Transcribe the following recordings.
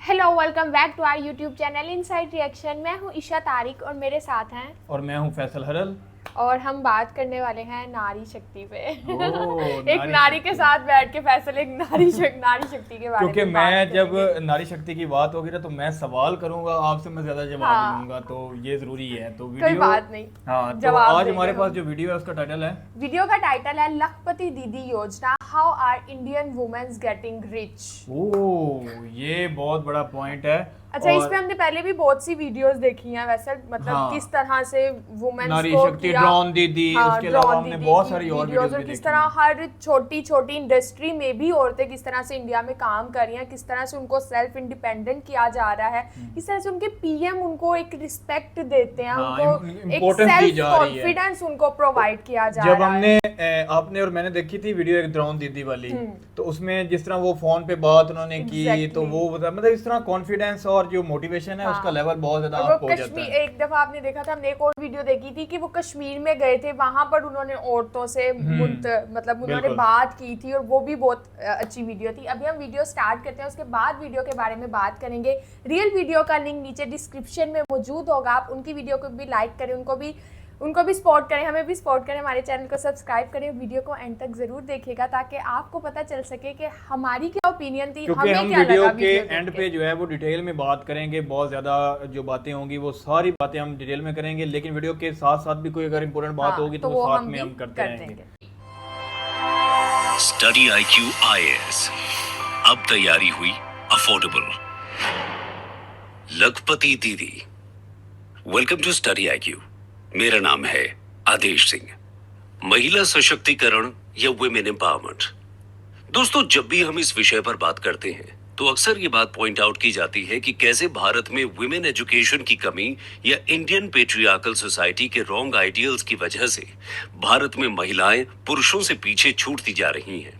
Hello, welcome back to our YouTube channel inside reaction. मैं हूँ ईशा तारिक और मेरे साथ हैं और मैं हूँ फैसल हरल। और हम बात करने वाले हैं नारी शक्ति पे। एक नारी नारी के शक्ति। साथ बैठ के फैसल एक नारी शक्ति के बारे क्योंकि में बात मैं जब करेंगे। नारी शक्ति की बात होगी ना तो मैं सवाल करूंगा, आपसे मैं ज्यादा जवाब हाँ, लूंगा, तो ये जरूरी है। तो कोई वीडियो। बात नहीं, हाँ, तो जवाब आज देंगे हमारे पास हम। जो वीडियो है उसका टाइटल है। वीडियो का टाइटल है Lakhpati Didi Yojana, how are Indian womens getting rich. ये बहुत बड़ा पॉइंट है। अच्छा, इस और पे हमने पहले भी बहुत सी वीडियोस देखी हैं वैसे, मतलब हाँ, किस तरह से वुमेन्स नारी को शक्ति, किया। ड्रोन दीदी, हाँ, उसके अलावा ड्रोन हमने दीदी बहुत की सारी और वीडियोस वीडियोस और भी किस देखी तरह हैं। हर छोटी छोटी इंडस्ट्री में भी औरतें किस तरह से इंडिया में काम कर रही हैं, किस तरह से उनको सेल्फ इंडिपेंडेंट किया जा रहा है, किस तरह से उनके पीएम उनको एक रिस्पेक्ट देते हैं, हाँ, उनको एक इम्पोर्टेंस दी सेल्फ जा रही है। कॉन्फिडेंस उनको प्रोवाइड किया जा जब रहा है। आपने और मैंने देखी थी वीडियो एक ड्रोन दीदी वाली, तो उसमें जिस तरह वो फोन पे बात उन्होंने की, तो एग्जैक्टली। वो मतलब इस तरह कॉन्फिडेंस और जो मोटिवेशन है उसका हाँ, लेवल बहुत ज्यादा और वो अप हो जाता कश्मीर, है। एक दफा आपने देखा था, हमने एक और वीडियो देखी थी कि वो कश्मीर में गए थे, वहां पर उन्होंने औरतों से मतलब उन्होंने बिल्कुल। बात की थी और वो भी बहुत अच्छी वीडियो थी। अभी हम वीडियो स्टार्ट करते हैं, उसके बाद वीडियो के बारे में बात करेंगे। रियल वीडियो का लिंक नीचे डिस्क्रिप्शन में मौजूद होगा, आप उनकी वीडियो को भी लाइक करें, उनको भी सपोर्ट करें, हमें भी सपोर्ट करें, हमारे चैनल को सब्सक्राइब करें, वीडियो को एंड तक जरूर देखिएगा ताकि आपको पता चल सके कि हमारी क्या ओपिनियन थी, क्योंकि हमें हम क्या वीडियो लगा के वीडियो देख एंड के। पे जो है वो डिटेल में बात करेंगे, बहुत ज्यादा जो बातें होंगी वो सारी बातें हम डिटेल में करेंगे, लेकिन वीडियो के साथ साथ भी कोई अगर इंपॉर्टेंट बात होगी तो तो वो वो साथ हम में भी हम करते कर रहेंगे। देंगे। स्टडी आईक्यू आईएएस अब तैयारी हुई अफोर्डेबल। लखपति दीदी, वेलकम टू स्टडी आईक्यू। मेरा नाम है आदेश सिंह। महिला सशक्तिकरण या वुमेन एम्पावरमेंट। दोस्तों, जब भी हम इस विषय पर बात करते हैं तो अक्सर ये बात पॉइंट आउट की जाती है कि कैसे भारत में वुमेन एजुकेशन की कमी या इंडियन पेट्रियार्कल सोसाइटी के रॉन्ग आइडियल्स की वजह से भारत में महिलाएं पुरुषों से पीछे छूटती जा रही हैं।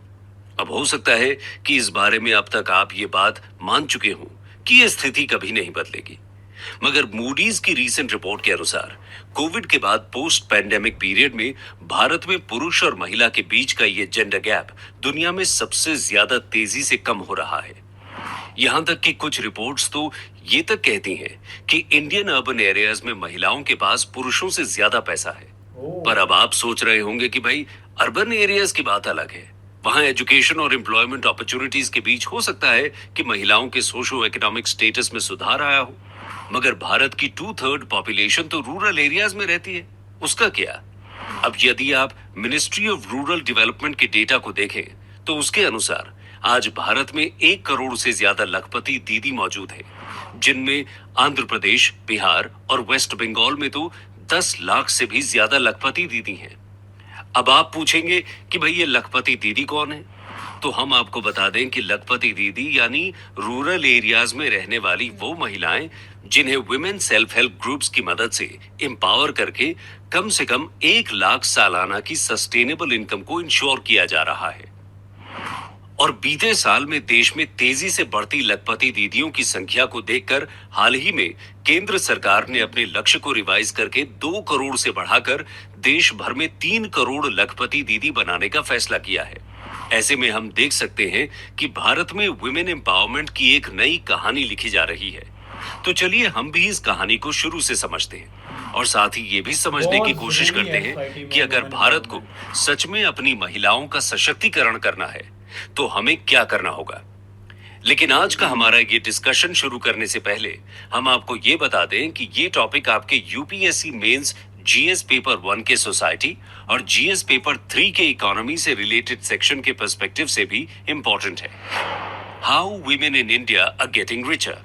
अब हो सकता है कि इस बारे में अब तक आप ये बात मान चुके हों कि यह स्थिति कभी नहीं बदलेगी, मगर मूडीज की रीसेंट रिपोर्ट के अनुसार कोविड के बाद पोस्ट पैंडेमिक पीरियड में भारत में पुरुष और महिला के बीच का ये जेंडर गैप दुनिया में सबसे ज्यादा तेजी से कम हो रहा है। यहां तक कि कुछ रिपोर्ट्स तो ये तक कहती हैं कि इंडियन अर्बन एरियाज में महिलाओं के पास पुरुषों से ज्यादा पैसा है। पर अब आप सोच रहे होंगे कि भाई, अर्बन एरियाज की बात अलग है, वहां एजुकेशन और एम्प्लॉयमेंट अपॉर्चुनिटीज के बीच हो सकता है कि महिलाओं के सोशो इकोनॉमिक स्टेटस में सुधार आया हो, मगर भारत की 2/3 पॉपुलेशन तो रूरल एरियाज में रहती है। उसका क्या? अब यदि आप मिनिस्ट्री ऑफ रूरल डेवलपमेंट के डेटा को देखें तो उसके अनुसार आज भारत में 1 करोड़ से ज्यादा लखपति दीदी मौजूद है, जिनमें आंध्र प्रदेश, बिहार और वेस्ट बंगाल में तो 10 लाख से भी ज्यादा लखपति दीदी हैं। अब आप पूछेंगे कि भाई, ये लखपति दीदी कौन है? तो हम आपको बता दें कि लखपति दीदी यानी रूरल एरियाज में रहने वाली वो महिलाएं जिन्हें वुमेन सेल्फ हेल्प ग्रुप्स की मदद से एम्पावर करके कम से कम 1 लाख सालाना की सस्टेनेबल इनकम को इंश्योर किया जा रहा है। और बीते साल में देश में तेजी से बढ़ती लखपति दीदियों की संख्या को देखकर हाल ही में केंद्र सरकार ने अपने लक्ष्य को रिवाइज करके 2 करोड़ से बढ़ाकर देश भर में 3 करोड़ लखपति दीदी बनाने का फैसला किया है। ऐसे में हम देख सकते हैं कि भारत में वुमेन एम्पावरमेंट की एक नई कहानी लिखी जा रही है। तो चलिए हम भी इस कहानी को शुरू से समझते हैं और साथ ही ये भी समझने की कोशिश करते हैं कि अगर भारत को सच में अपनी महिलाओं का सशक्तिकरण करना है तो हमें क्या करना होगा। लेकिन आज का हमारा ये डिस्कशन शुरू करने से पहले हम आपको ये बता दें कि ये टॉपिक आपके यूपीएससी मेंस जीएस पेपर 1 के सोसाइटी और जीएस पेपर 3 के इकोनॉमी से रिलेटेड सेक्शन के पर्सपेक्टिव से भी इंपॉर्टेंट है। How women in India are getting richer.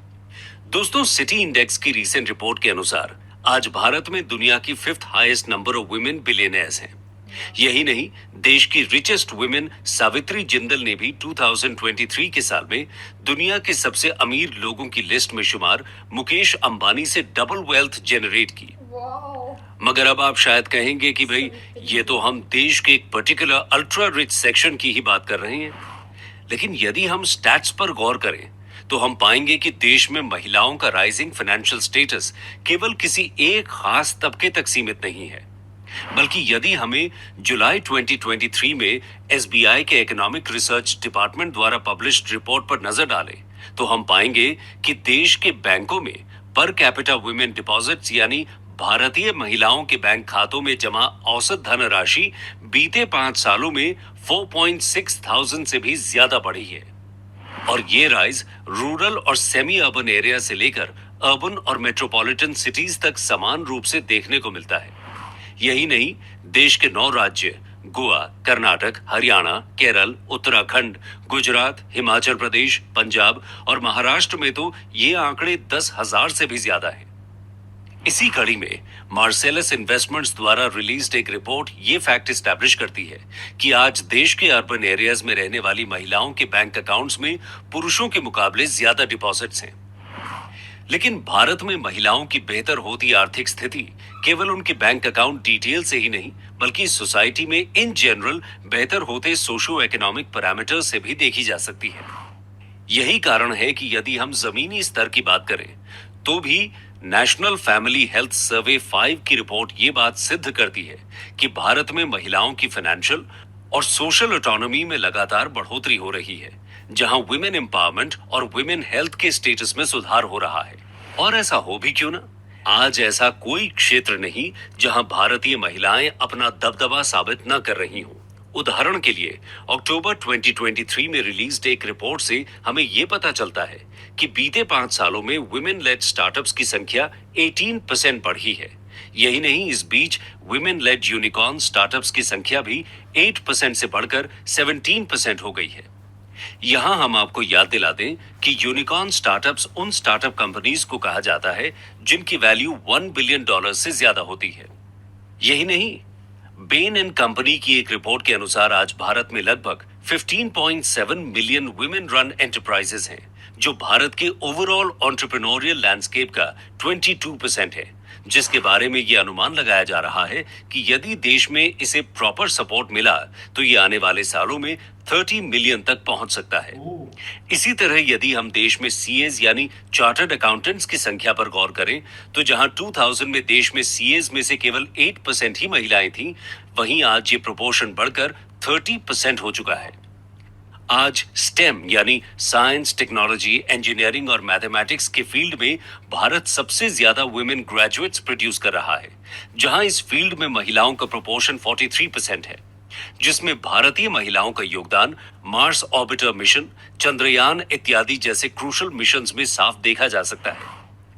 दोस्तों, सिटी इंडेक्स की रीसेंट रिपोर्ट के अनुसार आज भारत में दुनिया की 5th highest number of women billionaires हैं। यही नहीं, देश की रिचेस्ट वुमेन सावित्री जिंदल ने भी 2023 के साल में दुनिया के सबसे अमीर लोगों की लिस्ट में शुमार मुकेश अंबानी से डबल वेल्थ जनरेट की। मगर अब आप शायद कहेंगे कि भाई, ये तो हम देश के एक पर्टिकुलर अल्ट्रा रिच सेक्शन की ही बात कर रहे हैं। लेकिन यदि हम स्टैट्स पर गौर करें तो हम पाएंगे कि देश में महिलाओं का राइजिंग फाइनेंशियल स्टेटस केवल किसी एक खास तबके तक सीमित नहीं है, बल्कि यदि हमें जुलाई 2023 में एसबीआई के इकोनॉमिक रिसर्च डिपार्टमेंट द्वारा पब्लिश्ड रिपोर्ट पर नजर डालें तो हम पाएंगे कि देश के बैंकों में पर कैपिटा वुमेन डिपॉजिट्स यानी भारतीय महिलाओं के बैंक खातों में जमा औसत धनराशि बीते 5 सालों में 4.6 थाउजेंड से भी ज्यादा बढ़ी है। और ये राइज रूरल और सेमी अर्बन एरिया से लेकर अर्बन और मेट्रोपॉलिटन सिटीज तक समान रूप से देखने को मिलता है। यही नहीं, देश के 9 राज्य गोवा, कर्नाटक, हरियाणा, केरल, उत्तराखंड, गुजरात, हिमाचल प्रदेश, पंजाब और महाराष्ट्र में तो ये आंकड़े 10,000 से भी ज्यादा हैं। इसी कड़ी में मार्सेलस इन्वेस्टमेंट्स द्वारा रिलीज्ड एक रिपोर्ट ये फैक्ट एस्टैब्लिश करती है कि आज देश के अर्बन एरियाज में रहने वाली महिलाओं के बैंक अकाउंट्स में पुरुषों के मुकाबले ज्यादा डिपॉजिट्स हैं। लेकिन भारत में महिलाओं की बेहतर होती आर्थिक स्थिति केवल उनके बैंक अकाउंट डिटेल से ही नहीं, बल्कि सोसाइटी में इन जनरल बेहतर होते सोशो इकोनॉमिक पैरामीटर्स से भी देखी जा सकती है। यही कारण है कि यदि हम जमीनी स्तर की बात करें तो भी नेशनल फैमिली हेल्थ सर्वे 5 की रिपोर्ट ये बात सिद्ध करती है कि भारत में महिलाओं की फाइनेंशियल और सोशल ऑटोनॉमी में लगातार बढ़ोतरी हो रही है, जहां वुमेन एम्पावरमेंट और वुमेन हेल्थ के स्टेटस में सुधार हो रहा है। और ऐसा हो भी क्यों ना, आज ऐसा कोई क्षेत्र नहीं जहां भारतीय महिलाएं अपना दबदबा साबित न कर रही हों। उदाहरण के लिए अक्टूबर 2023 में रिलीज्ड एक रिपोर्ट से हमें यह पता चलता है कि बीते 5 सालों में वुमेन लेड स्टार्टअप्स की संख्या 18% बढ़ी है। यही नहीं, इस बीच वुमेन लेड यूनिकॉर्न स्टार्टअप्स की संख्या भी 8% से बढ़कर 17% हो गई है। यहां हम आपको याद दिला दें कि यूनिकॉर्न स्टार्टअप्स उन स्टार्टअप कंपनीज को कहा जाता है जिनकी वैल्यू $1 बिलियन से ज्यादा होती है। यही नहीं, बेन एंड कंपनी की एक रिपोर्ट के अनुसार आज भारत में लगभग 15.7 मिलियन वुमेन रन एंटरप्राइजेस हैं, जो भारत के ओवरऑल एंटरप्रेन्योरियल लैंडस्केप का 22% है, जिसके बारे में यह अनुमान लगाया जा रहा है कि यदि देश में इसे प्रॉपर सपोर्ट मिला तो ये आने वाले सालों में 30 मिलियन तक पहुंच सकता है। इसी तरह यदि हम देश में सीएज यानी चार्टर्ड अकाउंटेंट्स की संख्या पर गौर करें तो जहां 2000 में देश में सीएज में से केवल 8% ही महिलाएं थीं, वहीं आज ये प्रोपोर्शन बढ़कर 30% हो चुका है। आज स्टेम यानी साइंस, टेक्नोलॉजी, इंजीनियरिंग और मैथमेटिक्स के फील्ड में भारत सबसे ज्यादा वुमेन ग्रेजुएट्स प्रोड्यूस कर रहा है, जहां इस फील्ड में महिलाओं का प्रोपोर्शन 43% है, जिसमें भारतीय महिलाओं का योगदान मार्स ऑर्बिटर मिशन, चंद्रयान इत्यादि जैसे क्रूशल मिशंस में साफ देखा जा सकता है।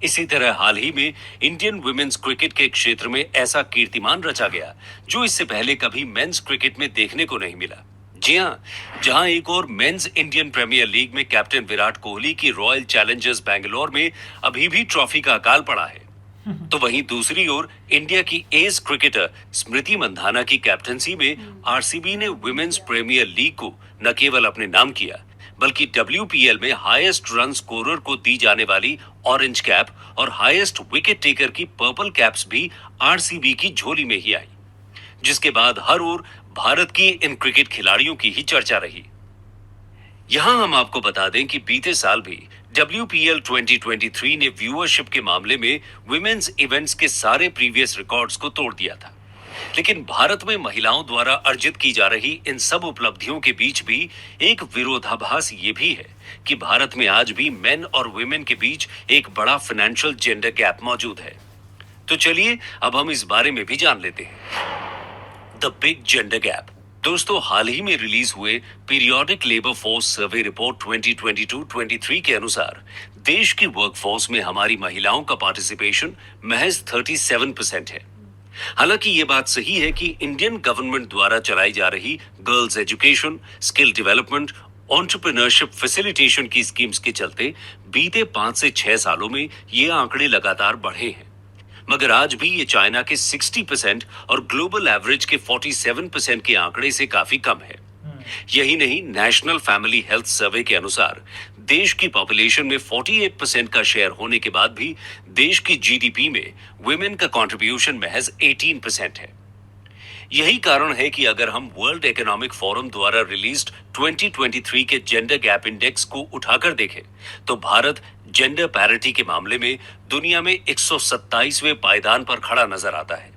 इसी तरह हाल ही में इंडियन वुमेन्स क्रिकेट के क्षेत्र में ऐसा कीर्तिमान रचा गया जो इससे पहले कभी मेंस क्रिकेट में देखने को नहीं मिला। जी हाँ, जहां एक और मेंस इंडियन प्रीमियर लीग में कैप्टन विराट कोहली की रॉयल चैलेंजर्स बैंगलोर में अभी भी ट्रॉफी का अकाल पड़ा है, तो वहीं दूसरी ओर इंडिया की एस क्रिकेटर स्मृति मंधाना की कैप्टनसी में आरसीबी ने वुमेन्स प्रीमियर लीग को न केवल अपने नाम किया, बल्कि WPL में हाईएस्ट रन स्कोरर को दी जाने वाली ऑरेंज कैप और हाईएस्ट विकेट टेकर की पर्पल कैप्स भी आरसीबी की झोली में ही आई, जिसके बाद हर ओर भारत की इन क्रिकेट खिलाड़ियों की ही चर्चा रही। यहां हम आपको बता दें कि बीते साल भी WPL 2023 ने व्यूअरशिप के मामले में वुमेन्स इवेंट्स के सारे प्रीवियस रिकॉर्ड्स को तोड़ दिया था। लेकिन भारत में महिलाओं द्वारा अर्जित की जा रही इन सब उपलब्धियों के बीच भी एक विरोधाभास ये भी है कि भारत में आज भी मेन और वुमेन के बीच एक बड़ा फाइनेंशियल जेंडर गैप मौजूद है। तो चलिए अब हम इस बारे में भी जान लेते हैं। The big gender gap. दोस्तों, हाल ही में रिलीज हुए periodic labour force survey report 2022-23 के अनुसार देश की वर्कफोर्स में हमारी महिलाओं का पार्टिसिपेशन महज 37% है। हालांकि ये बात सही है कि इंडियन गवर्नमेंट द्वारा चलाई जा रही girls education, skill development, entrepreneurship facilitation की स्कीम्स के चलते बीते 5 से 6 सालों में ये आंकड़े लगातार बढ़े हैं, मगर आज भी ये चाइना के 60% और ग्लोबल एवरेज के 47% के आंकड़े से काफी कम है। यही नहीं, नेशनल फैमिली हेल्थ सर्वे के अनुसार देश की पॉपुलेशन में 48% का शेयर होने के बाद भी देश की जीडीपी में वुमेन का कंट्रीब्यूशन महज 18% है। यही कारण है कि अगर हम वर्ल्ड इकोनॉमिक फोरम द्वारा रिलीज्ड 2023 के जेंडर गैप इंडेक्स को उठाकर देखें तो भारत जेंडर पैरिटी के मामले में दुनिया में 127वें पायदान पर खड़ा नजर आता है,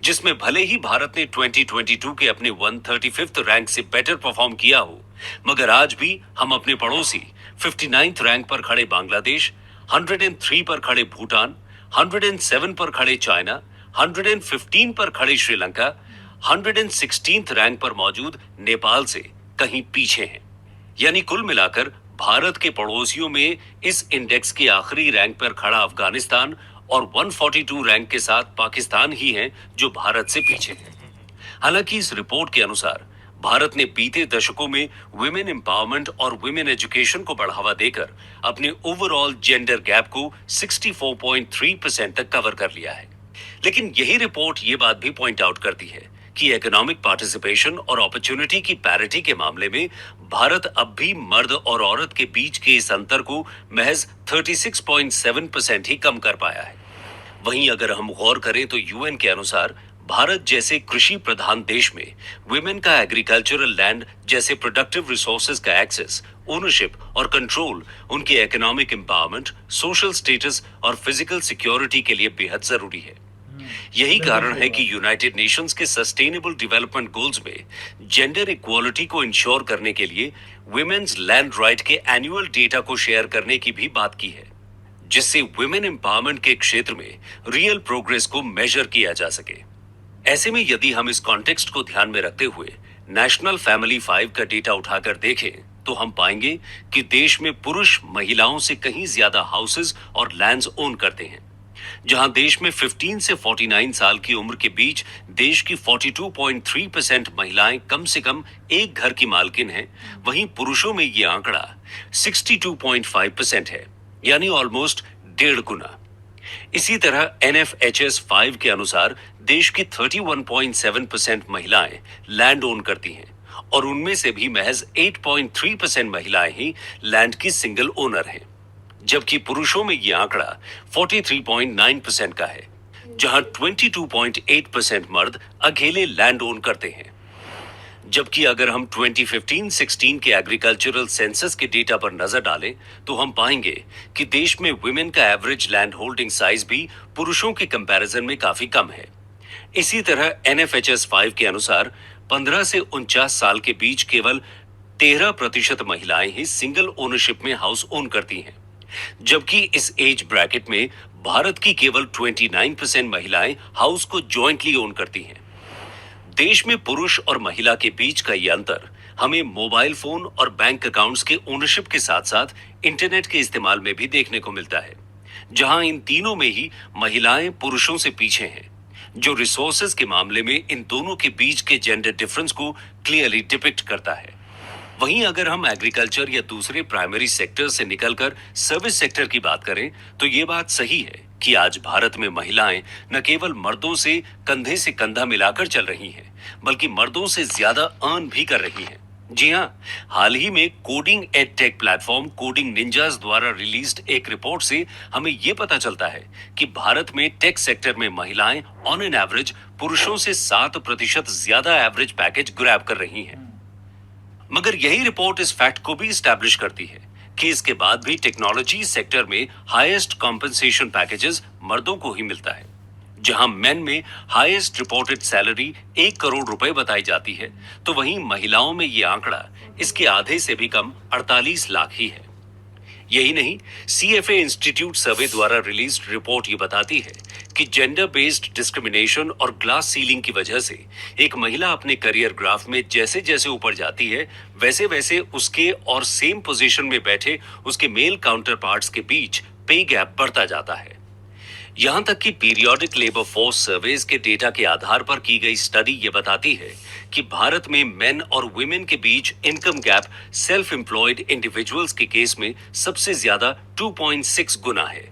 जिसमें भले ही भारत ने 2022 के अपने 135th रैंक से बेटर परफॉर्म किया हो, मगर आज भी हम अपने पड़ोसी 59th रैंक पर खड़े बांग्लादेश, 103 पर खड़े भूटान, 107 पर खड़े चाइना, 115 पर खड़े श्रीलंका, 116th रैंक पर मौजूद नेपाल से कहीं पीछे हैं। यानी कुल मिलाकर भारत के पड़ोसियों में इस इंडेक्स के आखिरी रैंक पर खड़ा अफगानिस्तान और 142 रैंक के साथ पाकिस्तान ही है जो भारत से पीछे है। हालांकि इस रिपोर्ट के अनुसार भारत ने बीते दशकों में वुमेन एम्पावरमेंट और वुमेन एजुकेशन को बढ़ावा देकर अपने ओवरऑल जेंडर गैप को 64.3% तक कवर कर लिया है। लेकिन यही रिपोर्ट ये बात भी पॉइंट आउट करती है कि इकोनॉमिक पार्टिसिपेशन और अपॉर्चुनिटी की पैरिटी के मामले में भारत अब भी मर्द और औरत के बीच के इस अंतर को महज 36.7% ही कम कर पाया है। वहीं अगर हम गौर करें तो यूएन के अनुसार भारत जैसे कृषि प्रधान देश में वुमेन का एग्रीकल्चरल लैंड जैसे प्रोडक्टिव रिसोर्सेज का एक्सेस, ओनरशिप और कंट्रोल उनके इकोनॉमिक एम्पावरमेंट, सोशल स्टेटस और फिजिकल सिक्योरिटी के लिए बेहद जरूरी है। यही कारण है कि यूनाइटेड नेशंस के सस्टेनेबल डेवलपमेंट गोल्स में जेंडर इक्वालिटी को इंश्योर करने के लिए वुमेन्स लैंड राइट के एनुअल डेटा को शेयर करने की भी बात की है, जिससे वुमेन एम्पावरमेंट के क्षेत्र में रियल प्रोग्रेस को मेजर किया जा सके। ऐसे में यदि हम इस कॉन्टेक्स्ट को ध्यान में रखते हुए नेशनल फैमिली 5 का डेटा उठाकर देखें तो हम पाएंगे कि देश में पुरुष महिलाओं से कहीं ज्यादा हाउसेज और लैंड्स ओन करते हैं। जहां देश में 15 से 49 साल की उम्र के बीच देश की 42.3% महिलाएं कम से कम एक घर की मालकिन हैं, वहीं पुरुषों में ये आंकड़ा 62.5% है, यानी ऑलमोस्ट 1.5 गुना। इसी तरह NFHS 5 के अनुसार देश की 31.7% महिलाएं लैंड ओन करती हैं और उनमें से भी महज 8.3% महिलाएं ही लैंड की सिंगल ओनर हैं, जबकि पुरुषों में यह आंकड़ा 43.9% का है, जहां 22.8% मर्द अकेले लैंड ओन करते हैं। जबकि अगर हम 2015-16 के एग्रीकल्चरल सेंसस के डेटा पर नजर डालें तो हम पाएंगे कि देश में वुमेन का एवरेज लैंड होल्डिंग साइज भी पुरुषों के कंपैरिजन में काफी कम है। इसी तरह NFHS 5 के अनुसार 15 से 49 साल के बीच केवल 13% महिलाएं ही सिंगल ओनरशिप में हाउस ओन करती हैं, जबकि इस एज ब्रैकेट में भारत की केवल 29% महिलाएं हाउस को जॉइंटली ओन करती हैं। देश में पुरुष और महिला के बीच का यह अंतर हमें मोबाइल फोन और बैंक अकाउंट्स के ओनरशिप के साथ साथ इंटरनेट के इस्तेमाल में भी देखने को मिलता है, जहां इन तीनों में ही महिलाएं पुरुषों से पीछे हैं, जो रिसोर्सेज के मामले में इन दोनों के बीच के जेंडर डिफरेंस को क्लियरली डिपिक्ट करता है। वहीं अगर हम एग्रीकल्चर या दूसरे प्राइमरी सेक्टर से निकलकर सर्विस सेक्टर की बात करें तो ये बात सही है कि आज भारत में महिलाएं न केवल मर्दों से कंधा मिलाकर चल रही हैं, बल्कि मर्दों से ज्यादा अर्न भी कर रही हैं। जी हाँ, हाल ही में coding ed tech platform coding ninjas द्वारा रिलीज्ड एक रिपोर्ट से हमें यह पता चलता है कि भारत में टेक सेक्टर में महिलाएं ऑन एन एवरेज पुरुषों से 7% ज्यादा एवरेज पैकेज ग्रैब कर रही हैं। मगर यही रिपोर्ट इस फैक्ट को भी स्टैब्लिश करती है कि इसके बाद भी टेक्नोलॉजी सेक्टर में हाईएस्ट कॉम्पेंसेशन पैकेजेस मर्दों को ही मिलता है। जहां मेन में हाईएस्ट रिपोर्टेड सैलरी 1 करोड़ रुपए बताई जाती है, तो वहीं महिलाओं में ये आंकड़ा इसके आधे से भी कम 48 लाख ही है। यही नहीं, CFA इंस्टीट्यूट सर्वे द्वारा रिलीज रिपोर्ट ये बताती है कि जेंडर बेस्ड डिस्क्रिमिनेशन और ग्लास सीलिंग की वजह से एक महिला अपने करियर ग्राफ में जैसे जैसे ऊपर जाती है, वैसे वैसे उसके और सेम पोजीशन में बैठे उसके मेल काउंटर पार्ट्स के बीच पे गैप बढ़ता जाता है। यहां तक कि पीरियोडिक लेबर फोर्स सर्वेज के डेटा के आधार पर की गई स्टडी ये बताती है कि भारत में मेन और वुमेन के बीच income gap self employed individuals के केस में सबसे ज्यादा 2.6 गुना है।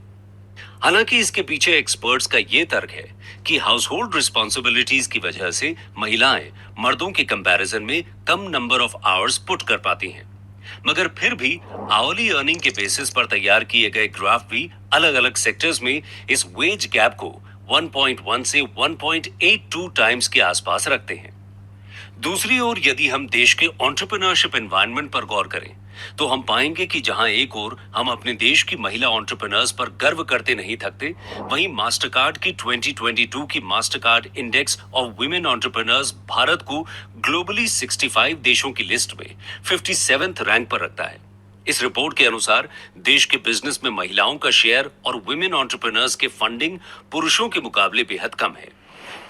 हालांकि इसके पीछे एक्सपर्ट्स का ये तर्क है कि हाउस होल्ड रिस्पॉन्सिबिलिटीज की वजह से महिलाएं मर्दों के कंपैरिजन में कम नंबर ऑफ आवर्स पुट कर पाती हैं। मगर फिर भी आवली अर्निंग के बेसिस पर तैयार किए गए ग्राफ भी अलग अलग सेक्टर्स में इस वेज गैप को 1.1 से 1.82 टाइम्स के आसपास रखते हैं। दूसरी ओर यदि हम देश के एंटरप्रेन्योरशिप एनवायरनमेंट पर गौर करें तो हम पाएंगे कि जहां एक ओर हम अपने देश की महिला एंटरप्रेन्योर्स पर गर्व करते नहीं थकते, वहीं मास्टरकार्ड की 2022 की Mastercard index of women entrepreneurs Bharat को ग्लोबली 65 देशों की लिस्ट में 57th रैंक पर रखता है। इस रिपोर्ट के अनुसार देश के बिजनेस में महिलाओं का शेयर और वुमेन एंटरप्रेन्योर्स के फंडिंग पुरुषों के मुकाबले बेहद कम है।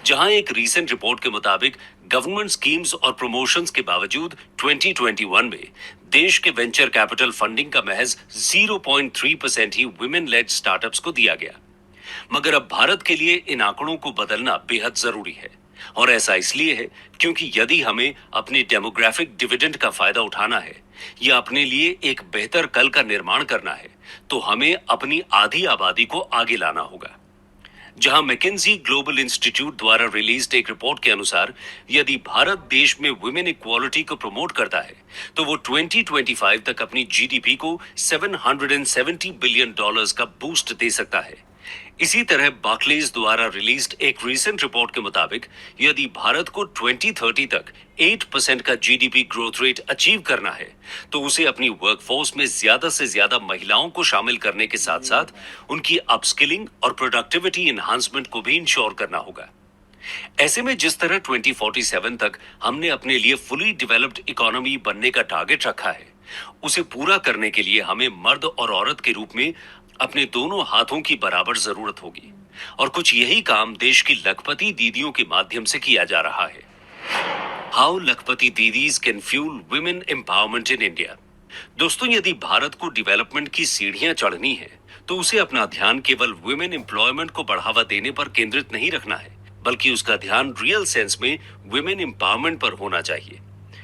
जहां एक रीसेंट रिपोर्ट के मुताबिक गवर्नमेंट स्कीम्स और प्रमोशंस के बावजूद 2021 में देश के वेंचर कैपिटल फंडिंग का महज 0.3% ही वुमेन लेड स्टार्टअप्स को दिया गया। मगर अब भारत के लिए इन आंकड़ों को बदलना बेहद जरूरी है, और ऐसा इसलिए है क्योंकि यदि हमें अपने डेमोग्राफिक डिविडेंड का फायदा उठाना है या अपने लिए एक बेहतर कल का निर्माण करना है, तो हमें अपनी आधी आबादी को आगे लाना होगा। जहां मैकेंजी ग्लोबल इंस्टीट्यूट द्वारा रिलीज्ड एक रिपोर्ट के अनुसार यदि भारत देश में वुमेन इक्वालिटी को प्रमोट करता है तो वो 2025 तक अपनी जीडीपी को $770 बिलियन का बूस्ट दे सकता है। इसी तरह बार्कलेज द्वारा रिलीज्ड एक रीसेंट रिपोर्ट के मुताबिक यदि भारत को 2030 तक 8% का जीडीपी ग्रोथ रेट अचीव करना है तो उसे अपनी वर्कफोर्स में ज्यादा से ज्यादा महिलाओं को शामिल करने के साथ साथ उनकी अपस्किलिंग और प्रोडक्टिविटी एनहांसमेंट को भी इंश्योर करना होगा। ऐसे में जिस तरह 2047 तक हमने अपने लिए फुली डेवलप्ड इकोनॉमी बनने का टारगेट रखा है, उसे पूरा करने के लिए हमें मर्द और औरत के रूप में अपने दोनों हाथों की बराबर जरूरत होगी, और कुछ यही काम देश की लखपति दीदियों के माध्यम से किया जा रहा है। How Lakhpati didis can fuel women empowerment in India. दोस्तों, यदि भारत को डेवलपमेंट की सीढ़ियां चढ़नी है तो उसे अपना ध्यान केवल वुमेन एम्प्लॉयमेंट को बढ़ावा देने पर केंद्रित नहीं रखना है, बल्कि उसका ध्यान रियल सेंस में वुमेन एम्पावरमेंट पर होना चाहिए,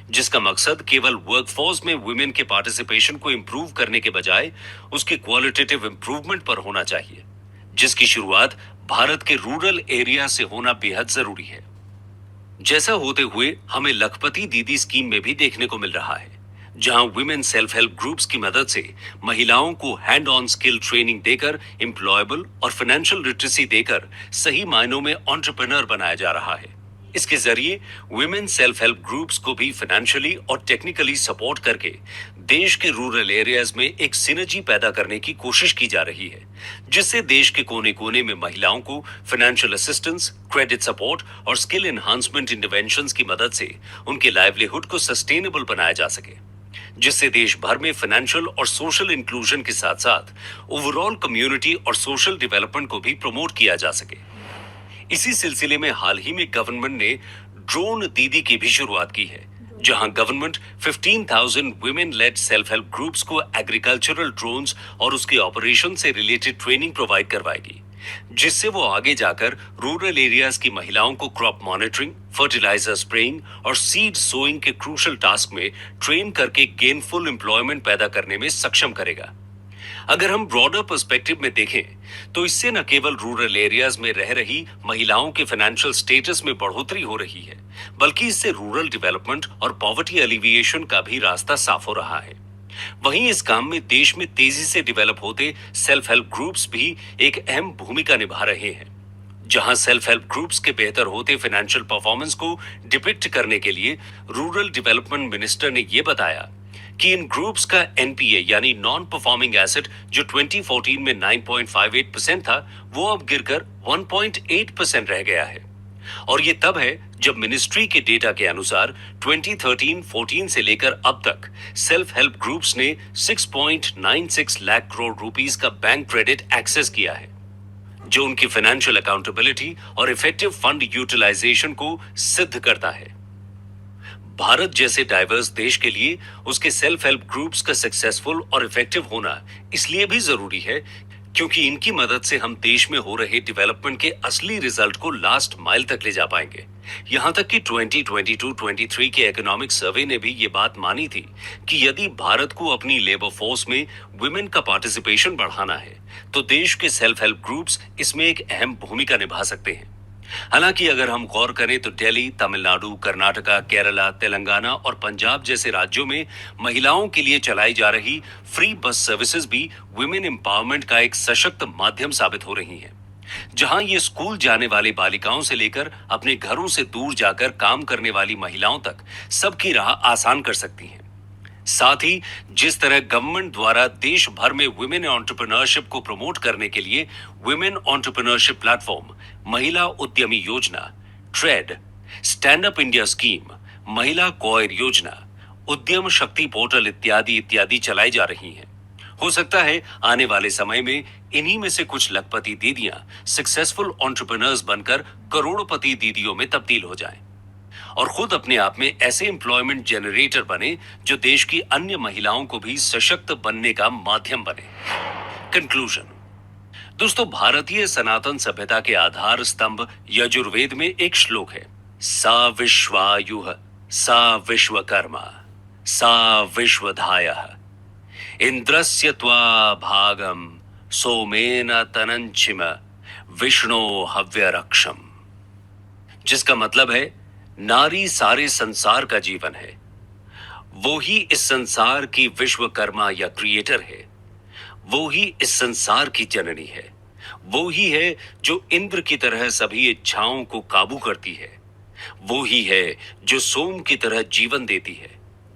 जिसका मकसद केवल वर्कफोर्स में वुमेन के पार्टिसिपेशन को इंप्रूव करने के बजाय उसके क्वालिटेटिव इंप्रूवमेंट पर होना चाहिए, जिसकी शुरुआत भारत के रूरल एरिया से होना बेहद जरूरी है। जैसा होते हुए हमें लखपति दीदी स्कीम में भी देखने को मिल रहा है, जहां वुमेन सेल्फ हेल्प ग्रुप्स की मदद से महिलाओं को हैंड ऑन स्किल ट्रेनिंग देकर एम्प्लॉयबल और फाइनेंशियल लिटरेसी देकर सही मायनों में एंटरप्रेन्योर बनाया जा रहा है। इसके जरिए वुमेन सेल्फ हेल्प ग्रुप्स को भी फाइनेंशियली और टेक्निकली सपोर्ट करके देश के रूरल एरियाज में एक सिनर्जी पैदा करने की कोशिश की जा रही है, जिससे देश के कोने कोने में महिलाओं को फाइनेंशियल असिस्टेंस, क्रेडिट सपोर्ट और स्किल एनहांसमेंट इंटरवेंशंस की मदद से उनके लाइवलीहुड को सस्टेनेबल बनाया जा सके, जिससे देश भर में फाइनेंशियल और सोशल इंक्लूजन के साथ साथ ओवरऑल कम्युनिटी और सोशल डेवलपमेंट को भी प्रमोट किया जा सके। इसी सिलसिले में हाल ही में गवर्नमेंट ने ड्रोन दीदी की भी शुरुआत की है, जहां government 15,000 women lead self help groups को एग्रीकल्चरल ड्रोन्स और उसके ऑपरेशन से रिलेटेड ट्रेनिंग प्रोवाइड करवाएगी, जिससे वो आगे जाकर रूरल एरियाज की महिलाओं को क्रॉप मॉनिटरिंग, फर्टिलाइजर स्प्रेइंग और सीड सोइंग के क्रूशल टास्क में ट्रेन करके गेनफुल एम्प्लॉयमेंट पैदा करने में सक्षम करेगा। अगर हम ब्रॉडर पर्सपेक्टिव में देखें तो इससे न केवल रूरल एरियाज में रह रही महिलाओं के फाइनेंशियल स्टेटस में बढ़ोतरी हो रही है, बल्कि इससे रूरल डेवलपमेंट और पॉवर्टी एलिविएशन का भी रास्ता साफ हो रहा है। वहीं इस काम में देश में तेजी से डेवलप होते सेल्फ हेल्प ग्रुप्स भी एक अहम भूमिका निभा रहे हैं, जहां सेल्फ हेल्प ग्रुप्स के बेहतर होते फाइनेंशियल परफॉर्मेंस को डिपिक्ट करने के लिए रूरल डेवलपमेंट मिनिस्टर ने यह बताया कि इन ग्रुप्स का एनपीए यानी नॉन परफॉर्मिंग एसेट जो 2014 में 9.58% था, वो अब गिरकर 1.8% रह गया है। और ये तब है जब मिनिस्ट्री के डेटा के अनुसार 2013-14 से लेकर अब तक सेल्फ हेल्प ग्रुप्स ने 6.96 लाख करोड़ रुपीस का बैंक क्रेडिट एक्सेस किया है, जो उनकी फाइनेंशियल अकाउंटेबिलिटी और इफेक्टिव फंड यूटिलाइजेशन को सिद्ध करता है। भारत जैसे डाइवर्स देश के लिए उसके सेल्फ हेल्प ग्रुप्स का सक्सेसफुल और इफेक्टिव होना इसलिए भी जरूरी है क्योंकि इनकी मदद से हम देश में हो रहे डेवलपमेंट के असली रिजल्ट को लास्ट माइल तक ले जा पाएंगे। यहां तक कि 2022-23 के इकोनॉमिक सर्वे ने भी ये बात मानी थी कि यदि भारत को अपनी लेबर फोर्स में वुमेन का पार्टिसिपेशन बढ़ाना है तो देश के सेल्फ हेल्प ग्रुप्स इसमें एक अहम भूमिका निभा सकते हैं। हालांकि अगर हम गौर करें तो दिल्ली, तमिलनाडु, कर्नाटका, केरला, तेलंगाना और पंजाब जैसे राज्यों में महिलाओं के लिए चलाई जा रही फ्री बस सर्विसेज भी वुमेन एम्पावरमेंट का एक सशक्त माध्यम साबित हो रही हैं, जहां ये स्कूल जाने वाली बालिकाओं से लेकर अपने घरों से दूर जाकर काम करने वाली महिलाओं तक सबकी राह आसान कर सकती हैं। साथ ही जिस तरह गवर्नमेंट द्वारा देश भर में वुमेन एंटरप्रेन्योरशिप को प्रमोट करने के लिए वुमेन एंटरप्रेन्योरशिप प्लेटफॉर्म, महिला उद्यमी योजना, trade, stand up India scheme, महिला कॉयर योजना, उद्यम शक्ति पोर्टल इत्यादि इत्यादि चलाई जा रही हैं। हो सकता है आने वाले समय में इन्हीं में से कुछ लखपति दीदियां सक्सेसफुल एंटरप्रेन्योर्स बनकर करोड़पति दीदियों में तब्दील हो जाएं और खुद अपने आप में ऐसे एम्प्लॉयमेंट जनरेटर बने जो देश की अन्य महिलाओं को भी सशक्त बनने का माध्यम बने। कंक्लूजन। दोस्तों, भारतीय सनातन सभ्यता के आधार स्तंभ यजुर्वेद में एक श्लोक है, सा विश्वायुः सा विश्वकर्मा सा विश्वधायः इंद्रस्य त्वा भागम सोमेन तनंचिम विष्णो हव्यरक्षम। जिसका मतलब है नारी सारे संसार का जीवन है, वो ही इस संसार की विश्वकर्मा या क्रिएटर है, वो ही इस संसार की जननी है, वो ही है जो इंद्र की तरह सभी इच्छाओं को काबू करती है, वो ही है जो सोम की तरह जीवन देती है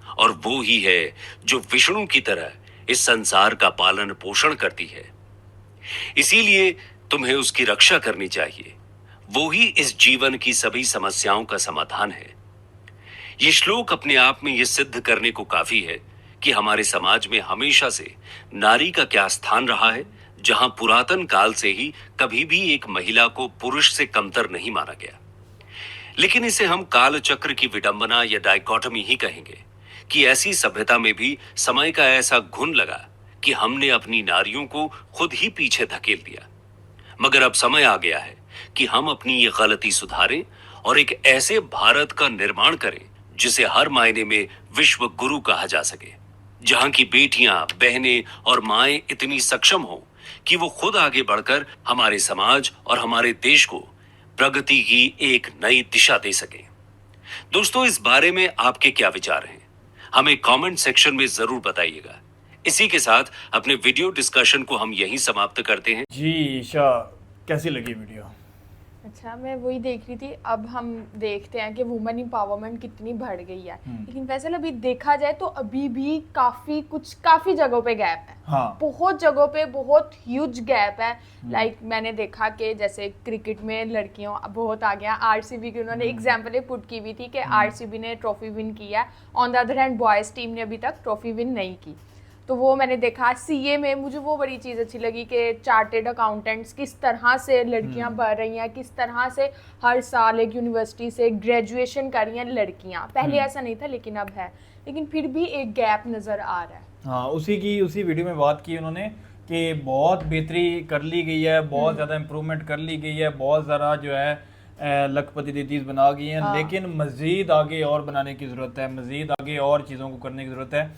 और वो ही है जो विष्णु की तरह इस संसार का पालन पोषण करती है। इसीलिए तुम्हें उसकी रक्षा करनी चाहिए, वो ही इस जीवन की सभी समस्याओं का समाधान है। ये श्लोक अपने आप में यह सिद्ध करने को काफी है कि हमारे समाज में हमेशा से नारी का क्या स्थान रहा है, जहां पुरातन काल से ही कभी भी एक महिला को पुरुष से कमतर नहीं माना गया। लेकिन इसे हम काल चक्र की विडंबना या डाइकोटमी ही कहेंगे कि ऐसी सभ्यता में भी समय का ऐसा घुन लगा कि हमने अपनी नारियों को खुद ही पीछे धकेल दिया। मगर अब समय आ गया है कि हम अपनी ये गलती सुधारें और एक ऐसे भारत का निर्माण करें जिसे हर मायने में विश्व गुरु कहा जा सके, जहां की बेटियां, बहनें और माएं इतनी सक्षम हो कि वो खुद आगे बढ़कर हमारे समाज और हमारे देश को प्रगति की एक नई दिशा दे सके। दोस्तों, इस बारे में आपके क्या विचार हैं? हमें कमेंट सेक्शन में जरूर बताइएगा। इसी के साथ अपने वीडियो डिस्कशन को हम यहीं समाप्त करते हैं। जी ईशा, कैसी लगी वीडियो? अच्छा, मैं वही देख रही थी। अब हम देखते हैं कि वुमेन एम्पावरमेंट कितनी बढ़ गई है, लेकिन वैसे अभी देखा जाए तो अभी भी काफी जगहों पे गैप है। हाँ। बहुत जगहों पे बहुत ह्यूज गैप है। लाइक मैंने देखा कि जैसे क्रिकेट में लड़कियों बहुत आ गया। आरसीबी की उन्होंने एग्जाम्पल पुट की हुई थी कि आरसीबी ने ट्रॉफी विन किया है, on the other hand boys team ने अभी तक ट्रॉफी विन नहीं की। तो वो मैंने देखा। सीए में मुझे वो बड़ी चीज़ अच्छी लगी कि चार्टेड अकाउंटेंट्स किस तरह से लड़कियां बढ़ रही हैं, किस तरह से हर साल एक यूनिवर्सिटी से ग्रेजुएशन कर रही हैं लड़कियां। पहले ऐसा नहीं था लेकिन अब है, लेकिन फिर भी एक गैप नज़र आ रहा है। हाँ, उसी वीडियो में बात की उन्होंने कि बहुत बेहतरी कर ली गई है, बहुत ज़्यादा इम्प्रूवमेंट कर ली गई है, बहुत ज़्यादा जो है लखपति दीदीज बना गई हैं। हाँ। लेकिन मज़ीद आगे और बनाने की ज़रूरत है, मज़ीद आगे और चीज़ों को करने की ज़रूरत है।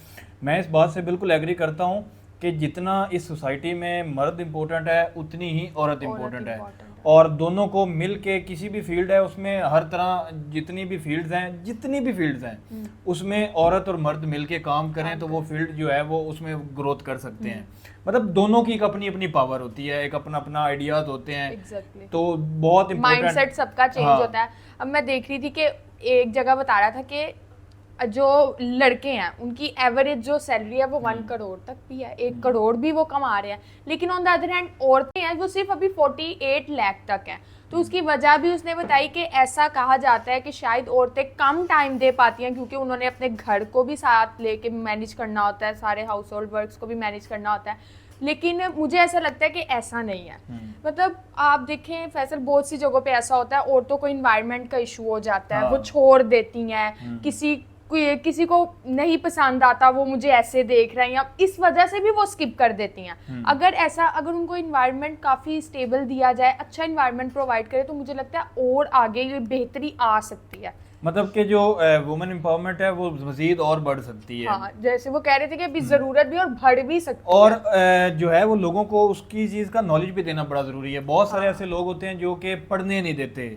मैं इस बात से बिल्कुल एग्री करता हूँ कि जितना इस सोसाइटी में मर्द इम्पोर्टेंट है उतनी ही औरत इम्पोर्टेंट है, और दोनों को मिल के किसी भी फील्ड है उसमें हर तरह जितनी भी फील्ड्स हैं उसमें औरत और मर्द मिल के काम करें तो वो फील्ड जो है वो उसमें ग्रोथ कर सकते हैं। मतलब दोनों की एक अपनी अपनी पावर होती है, एक अपना अपना आइडियाज होते हैं। तो बहुत इम्पोर्टेंट माइंडसेट सबका चेंज होता है। अब मैं देख रही थी कि एक जगह बता रहा था कि जो लड़के हैं उनकी एवरेज जो सैलरी है वो 1 करोड़ तक भी है, 1 करोड़ भी वो कमा रहे हैं। लेकिन ऑन द अदर हैंड औरतें हैं वो सिर्फ अभी 48 लाख तक हैं। तो उसकी वजह भी उसने बताई कि ऐसा कहा जाता है कि शायद औरतें कम टाइम दे पाती हैं क्योंकि उन्होंने अपने घर को भी साथ लेके मैनेज करना होता है, सारे हाउस होल्ड वर्क्स को भी मैनेज करना होता है। लेकिन मुझे ऐसा लगता है कि ऐसा नहीं है। मतलब आप देखें फैसल, बहुत सी जगहों पे ऐसा होता है औरतों को इन्वायरमेंट का इशू हो जाता है, वो छोड़ देती हैं, किसी को नहीं पसंद आता, वो मुझे ऐसे देख रहे हैं, या इस वजह से भी वो स्किप कर देती हैं। अगर उनको इन्वायरमेंट काफ़ी स्टेबल दिया जाए, अच्छा इन्वायरमेंट प्रोवाइड करे, तो मुझे लगता है और आगे ये बेहतरी आ सकती है। मतलब कि जो वुमेन एम्पावरमेंट है वो मजीद और बढ़ सकती है। हाँ, जैसे वो कह रहे थे कि अभी जरूरत भी और बढ़ भी सकती है। और जो है वो लोगों को उसकी चीज का नॉलेज भी देना बड़ा जरूरी है। बहुत सारे ऐसे लोग होते हैं जो कि पढ़ने नहीं देते,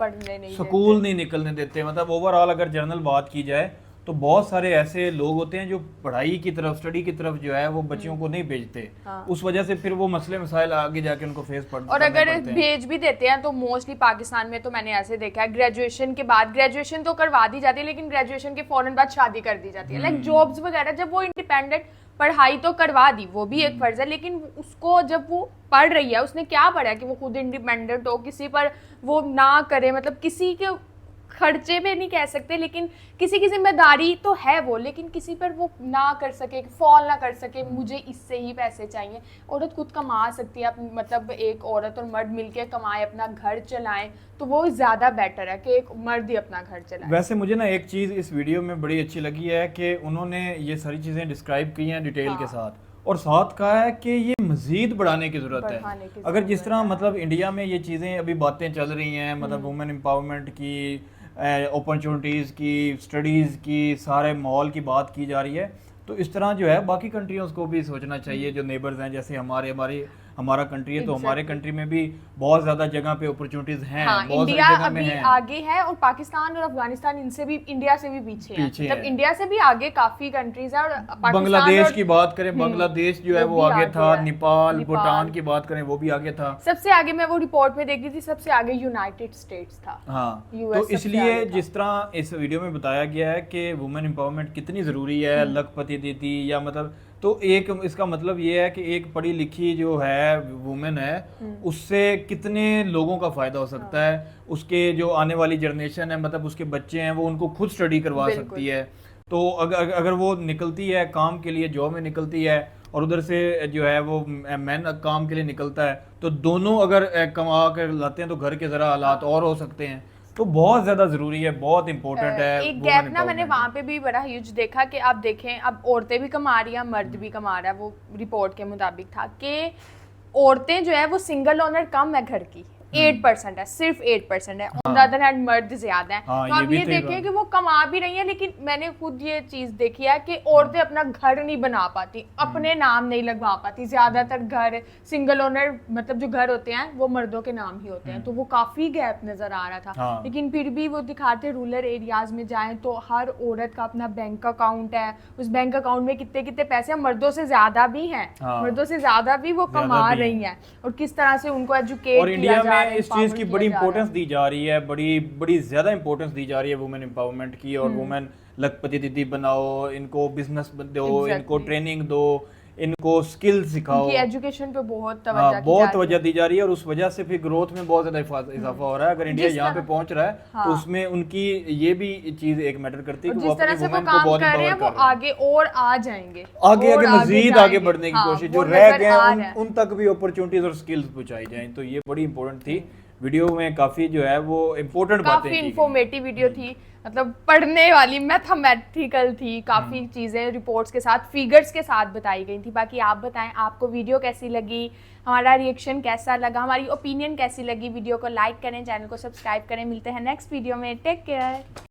स्कूल नहीं निकलने देते। मतलब ओवरऑल अगर जनरल बात की जाए तो बहुत सारे ऐसे लोग होते हैं जो पढ़ाई की तरफ, स्टडी की तरफ जो है वो बच्चियों को नहीं भेजते। उस वजह से फिर वो मसले मसाइल आगे जाके उनको फेस पड़ते हैं। और अगर भेज भी देते हैं तो मोस्टली पाकिस्तान में तो मैंने ऐसे देखा है, ग्रेजुएशन के बाद, ग्रेजुएशन तो करवा दी जाती है लेकिन ग्रेजुएशन के फौरन बाद शादी कर दी जाती है। लाइक जॉब्स वगैरह, जब वो इंडिपेंडेंट पढ़ाई तो करवा दी, वो भी एक फर्ज है, लेकिन उसको जब वो पढ़ रही है उसने क्या पढ़ा कि वो खुद इंडिपेंडेंट हो, किसी पर वो ना करे, मतलब किसी के खर्चे पे नहीं कह सकते, लेकिन किसी की जिम्मेदारी तो है वो, लेकिन किसी पर वो ना कर सके, फॉल ना कर सके मुझे इससे ही पैसे चाहिए। औरत खुद कमा सकती है, मतलब एक औरत और मर्द मिलके कमाए, अपना घर चलाएं, तो वो ज़्यादा बेटर है कि एक मर्द ही अपना घर चलाए। वैसे मुझे ना एक चीज़ इस वीडियो में बड़ी अच्छी लगी है कि उन्होंने ये सारी चीज़ें डिस्क्राइब की हैं डिटेल के साथ, और साथ कहा है कि ये मज़ीद बढ़ाने की ज़रूरत है। अगर जिस तरह मतलब इंडिया में ये चीज़ें अभी बातें चल रही हैं, मतलब वुमेन एम्पावरमेंट की, अपॉर्चुनिटीज़ की, स्टडीज़ की, सारे माहौल की बात की जा रही है, तो इस तरह जो है बाकी कंट्रियों को भी सोचना चाहिए जो नेबर्स हैं, जैसे हमारा कंट्री है, तो हमारे कंट्री में भी बहुत ज़्यादा जगह पे अपॉर्चुनिटीज़ हैं, बहुत इंडिया सारी जगह में अभी हैं। आगे है, और पाकिस्तान और अफगानिस्तान इनसे भी, इंडिया से भी पीछे है। मतलब इंडिया से भी आगे काफी कंट्रीज है, और बांग्लादेश की बात करें, बांग्लादेश जो है वो आगे था, नेपाल, भूटान की बात करें वो भी आगे था। सबसे आगे मैं वो रिपोर्ट में देख रही थी, सबसे आगे यूनाइटेड स्टेट्स था। हाँ, तो इसलिए जिस तरह इस वीडियो में बताया गया है कि वुमेन एम्पावरमेंट कितनी ज़रूरी है, लखपति दीदी या मतलब, तो एक इसका मतलब ये है कि एक पढ़ी लिखी जो है वुमेन है, उससे कितने लोगों का फ़ायदा हो सकता है, उसके जो आने वाली जनरेशन है, मतलब उसके बच्चे हैं, वो उनको खुद स्टडी करवा सकती है। तो अगर वो निकलती है काम के लिए, जॉब में निकलती है, और उधर से जो है वो मैन काम के लिए निकलता है, तो दोनों अगर कमा कर लाते हैं तो घर के ज़रा हालात और हो सकते हैं। तो बहुत ज़्यादा ज़रूरी है, बहुत इंपॉर्टेंट है। एक गैप ना मैंने वहाँ पे भी बड़ा ह्यूज देखा कि आप देखें, अब औरतें भी कमा रही हैं, मर्द भी कमा रहा है। वो रिपोर्ट के मुताबिक था कि औरतें जो है वो सिंगल ओनर कम है घर की, 8% है, सिर्फ 8% है। ऑन द अदर हैंड मर्द ज्यादा है। तो आप ये देखिए कि वो कमा भी रही है, लेकिन मैंने खुद ये चीज देखी है कि औरतें अपना घर नहीं बना पाती, अपने नाम नहीं लगवा पाती। ज्यादातर घर सिंगल ओनर, मतलब जो घर होते हैं वो मर्दों के नाम ही होते हैं, तो वो काफी गैप नजर आ रहा था। लेकिन फिर भी वो दिखाते, रूरल एरियाज में जाएं तो हर औरत का अपना बैंक अकाउंट है, उस बैंक अकाउंट में कितने कितने पैसे मर्दों से ज्यादा भी हैं, मर्दों से ज्यादा भी वो कमा रही हैं, और किस तरह से उनको एजुकेट किया जा रहा है। इस चीज की बड़ी इंपॉर्टेंस दी जा रही है, बड़ी ज्यादा इंपॉर्टेंस दी जा रही है वुमेन एम्पावरमेंट की। और वुमेन लखपति दीदी बनाओ, इनको बिजनेस दो, इनको ट्रेनिंग दो, इनको स्किल सिखाओ, एजुकेशन पे बहुत तवज्जो दी जा रही है। और उस वजह से फिर ग्रोथ में बहुत ज्यादा इजाफा हो रहा है। अगर इंडिया यहाँ पे पहुंच रहा है तो उसमें उनकी ये भी चीज एक मैटर करती है कि वो अपनी वुमेन को बहुत एम्पावर कर रहे हैं, आगे और आ जाएंगे, आगे मजीद आगे बढ़ने की कोशिश, जो रह गए हैं उन तक भी अपॉर्चुनिटीज और स्किल्स पहुंचाई जाएं। तो ये बड़ी इंपॉर्टेंट थी वीडियो में, काफी जो है वो इम्पोर्टेंट बातें, काफी इंफॉर्मेटिव वीडियो थी, मतलब पढ़ने वाली, मैथमेटिकल थी, काफी चीजें रिपोर्ट्स के साथ, फिगर्स के साथ बताई गई थी। बाकी आप बताएं आपको वीडियो कैसी लगी, हमारा रिएक्शन कैसा लगा, हमारी ओपिनियन कैसी लगी। वीडियो को लाइक करें, चैनल को सब्सक्राइब करें। मिलते हैं नेक्स्ट वीडियो में, टेक केयर।